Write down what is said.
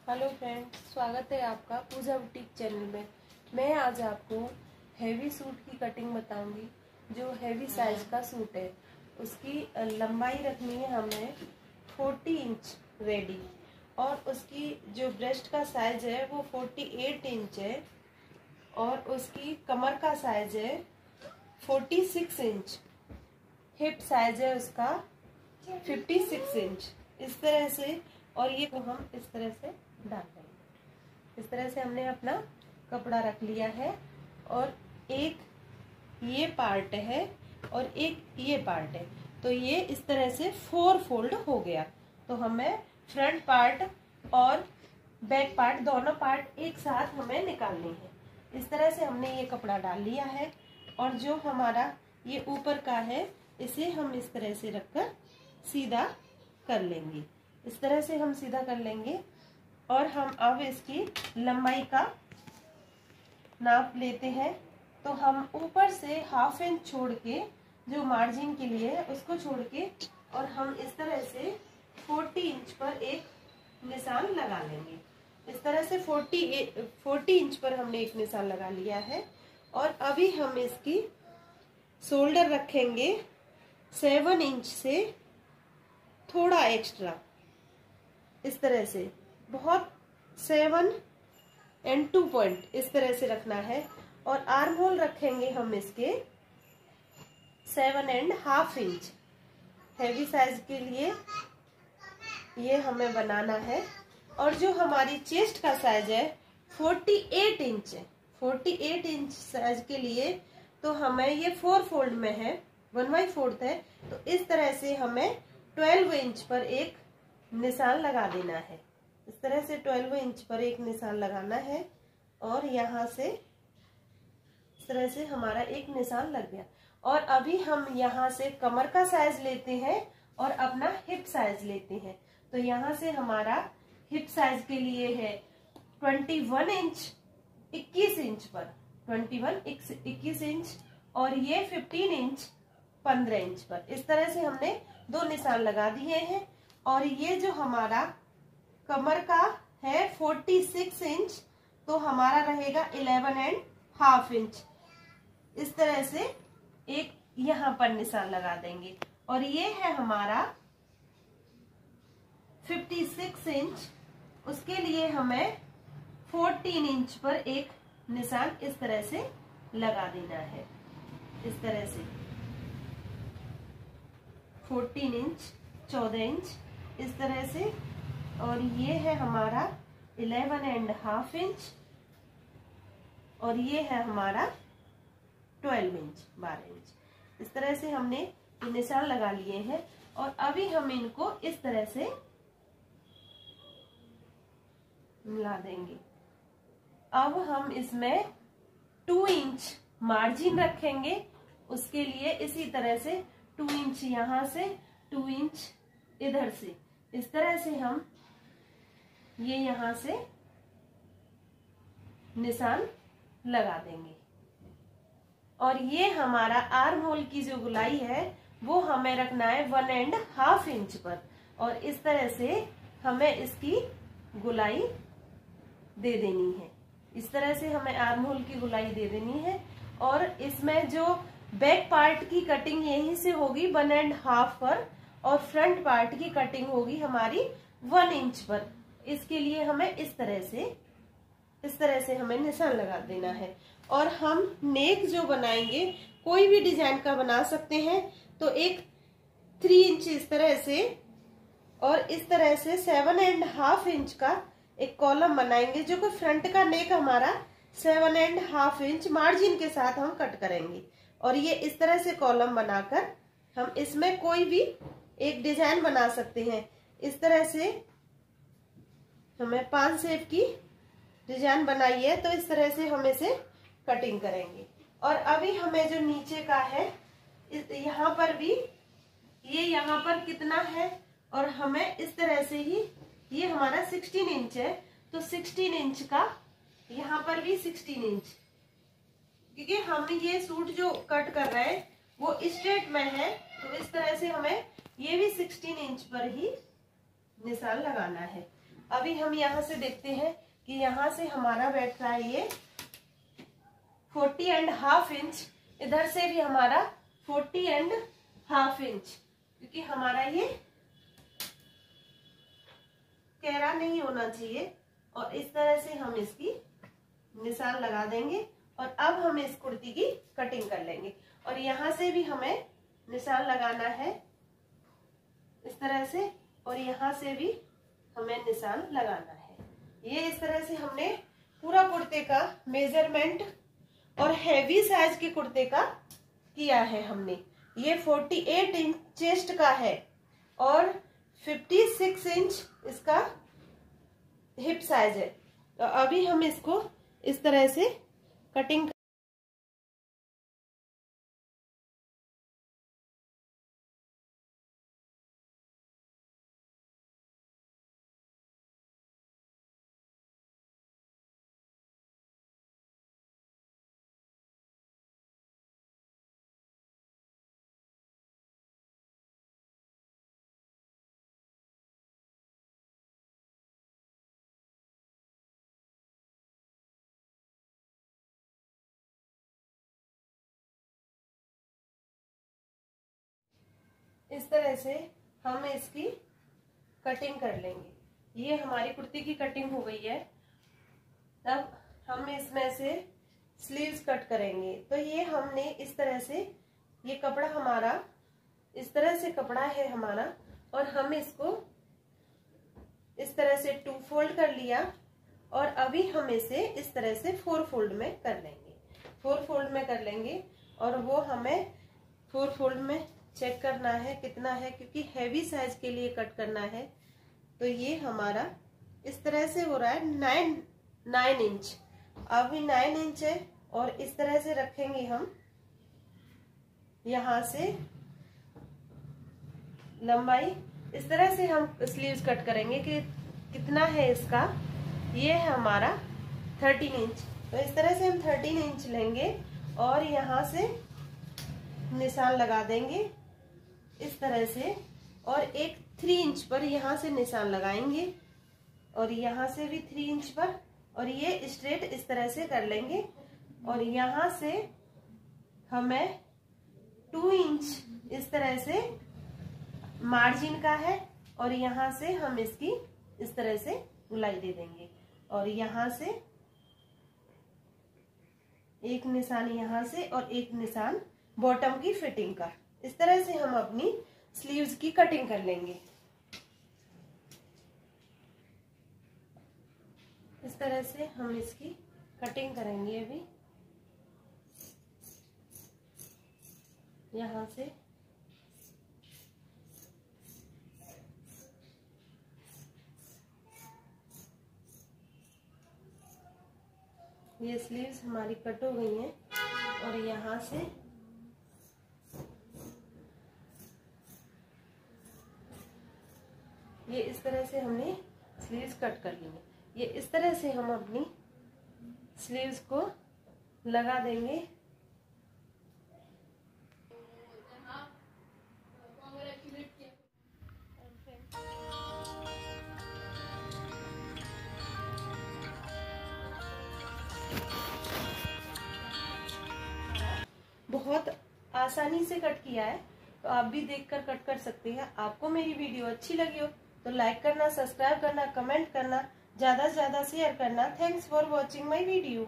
Hello friends, स्वागत है आपका पूजा बुटीक चैनल में। मैं आज आपको हैवी सूट की कटिंग बताऊंगी। जो हैवी साइज का सूट है उसकी लंबाई रखनी है हमें 40 इंच रेडी, और उसकी जो ब्रेस्ट का साइज है वो 48 इंच है, और उसकी कमर का साइज है 46 इंच, हिप साइज है उसका 56 इंच। इस तरह से, और ये को हम इस तरह से डाल देंगे। इस तरह से हमने अपना कपड़ा रख लिया है, और एक ये पार्ट है और एक ये पार्ट है, तो ये इस तरह से 4 फोल्ड हो गया। तो हमें फ्रंट पार्ट और बैक पार्ट दोनों पार्ट एक साथ हमें निकालनी है। इस तरह से हमने ये कपड़ा डाल लिया है, और जो हमारा ये ऊपर का है इसे हम इस तरह से रखकर सीधा कर लेंगे। इस तरह से हम सीधा कर लेंगे, और हम अब इसकी लंबाई का नाप लेते हैं। तो हम ऊपर से ½ इंच छोड़ के, जो मार्जिन के लिए है उसको छोड़ के, और हम इस तरह से 40 इंच पर एक निशान लगा लेंगे। इस तरह से 40 इंच पर हमने एक निशान लगा लिया है। और अभी हम इसकी शोल्डर रखेंगे 7 इंच से थोड़ा एक्स्ट्रा, इस तरह से बहुत 7 और 2 पॉइंट इस तरह से रखना है। और आर्म होल रखेंगे हम इसके 7½ इंच। हैवी साइज के लिए ये हमें बनाना है। और जो हमारी चेस्ट का साइज है 48 इंच है। 48 इंच साइज के लिए तो हमें ये 4 फोल्ड में है, 1/4 है। तो इस तरह से हमें 12 इंच पर एक निशान लगा देना है। इस तरह से 12 इंच पर एक निशान लगाना है, और यहाँ से इस तरह से हमारा एक निशान लग गया। और अभी हम यहाँ से कमर का साइज लेते हैं और अपना हिप साइज लेते हैं। तो यहाँ से हमारा हिप साइज के लिए है 21 इंच 21 इंच पर, 21 इंच, और ये 15 इंच 15 इंच पर। इस तरह से हमने 2 निशान लगा दिए हैं। और ये जो हमारा कमर का है 46 इंच, तो हमारा रहेगा 11½ इंच। इस तरह से एक यहाँ पर निशान लगा देंगे। और ये है हमारा 56 इंच, उसके लिए हमें 14 इंच पर एक निशान इस तरह से लगा देना है। इस तरह से 14 इंच 14 इंच इस तरह से। और ये है हमारा 11½ इंच, और ये है हमारा 12 इंच 12 इंच। इस तरह से हमने निशान लगा लिए हैं। और अभी हम इनको इस तरह से मिला देंगे। अब हम इसमें 2 इंच मार्जिन रखेंगे। उसके लिए इसी तरह से 2 इंच यहाँ से, 2 इंच इधर से, इस तरह से हम ये यहाँ से निशान लगा देंगे। और ये हमारा आर्म होल की जो गुलाई है वो हमें रखना है 1½ इंच पर। और इस तरह से हमें इसकी गुलाई दे देनी है। इस तरह से हमें आर्म होल की गुलाई दे देनी है। और इसमें जो बैक पार्ट की कटिंग यहीं से होगी 1½ पर, और फ्रंट पार्ट की कटिंग होगी हमारी 1 इंच पर। इसके लिए हमें इस तरह से हमें निशान लगा देना है। और हम नेक जो बनाएंगे कोई भी डिजाइन का बना सकते हैं। तो एक 3 इंच इस तरह से, और इस तरह से 7½ इंच का एक कॉलम बनाएंगे, जो कि फ्रंट का नेक हमारा 7½ इंच मार्जिन के साथ हम कट करेंगे। और ये इस तरह से कॉलम बनाकर हम इसमें कोई भी एक डिजाइन बना सकते हैं। इस तरह से हमें 5 शेप की डिजाइन बनाई है, तो इस तरह से हम इसे कटिंग करेंगे। और अभी हमें जो नीचे का है यहाँ पर भी, ये यहाँ पर कितना है, और हमें इस तरह से ही, ये हमारा 16 इंच है, तो 16 इंच का यहाँ पर भी 16 इंच, क्योंकि हम ये सूट जो कट कर रहे हैं वो स्ट्रेट में है, तो इस तरह से हमें ये भी 16 इंच पर ही निशान लगाना है। अभी हम यहाँ से देखते हैं कि यहाँ से हमारा बैठ रहा है ये 40.5 इंच, इधर से भी हमारा 40.5 इंच, क्योंकि हमारा ये कैरा नहीं होना चाहिए। और इस तरह से हम इसकी निशान लगा देंगे और अब हम इस कुर्ती की कटिंग कर लेंगे। और यहाँ से भी हमें निशान लगाना है इस तरह से, और यहाँ से भी हमें निशान लगाना है। ये इस तरह से हमने पूरा कुर्ते का मेजरमेंट और हैवी साइज के कुर्ते का किया है हमने। ये 48 इंच चेस्ट का है और 56 इंच इसका हिप साइज है। तो अभी हम इसको इस तरह से कटिंग इस तरह से हम इसकी कटिंग कर लेंगे। ये हमारी कुर्ती की कटिंग हो गई है। तब हम इसमें से स्लीव्स कट करेंगे। तो ये हमने इस तरह से, ये कपड़ा हमारा इस तरह से कपड़ा है हमारा, और हम इसको इस तरह से 2 फोल्ड कर लिया और अभी हम इसे इस तरह से 4 फोल्ड में कर लेंगे। 4 फोल्ड में कर लेंगे और वो हमें 4 फोल्ड में चेक करना है कितना है, क्योंकि हैवी साइज के लिए कट करना है। तो ये हमारा इस तरह से हो रहा है 9 इंच। अभी 9 इंच है और इस तरह से रखेंगे हम। यहाँ से लंबाई इस तरह से हम स्लीव्स कट करेंगे कि कितना है इसका। ये है हमारा 13 इंच। तो इस तरह से हम 13 इंच लेंगे और यहाँ से निशान लगा देंगे इस तरह से, और एक 3 इंच पर यहाँ से निशान लगाएंगे और यहाँ से भी 3 इंच पर, और ये स्ट्रेट इस तरह से कर लेंगे। और यहाँ से हमें 2 इंच इस तरह से मार्जिन का है और यहाँ से हम इसकी इस तरह से गुलाई दे देंगे। और यहाँ से एक निशान यहाँ से और एक निशान बॉटम की फिटिंग का। इस तरह से हम अपनी स्लीव्स की कटिंग कर लेंगे। इस तरह से हम इसकी कटिंग करेंगे। अभी यहाँ से ये स्लीव्स हमारी कट हो गई हैं और यहाँ से ये इस तरह से हमने स्लीव्स कट कर ली है। ये इस तरह से हम अपनी स्लीव्स को लगा देंगे। बहुत आसानी से कट किया है, तो आप भी देखकर कट कर सकते हैं। आपको मेरी वीडियो अच्छी लगी हो तो लाइक करना, सब्सक्राइब करना, कमेंट करना, ज्यादा से ज्यादा शेयर करना। Thanks for watching my video.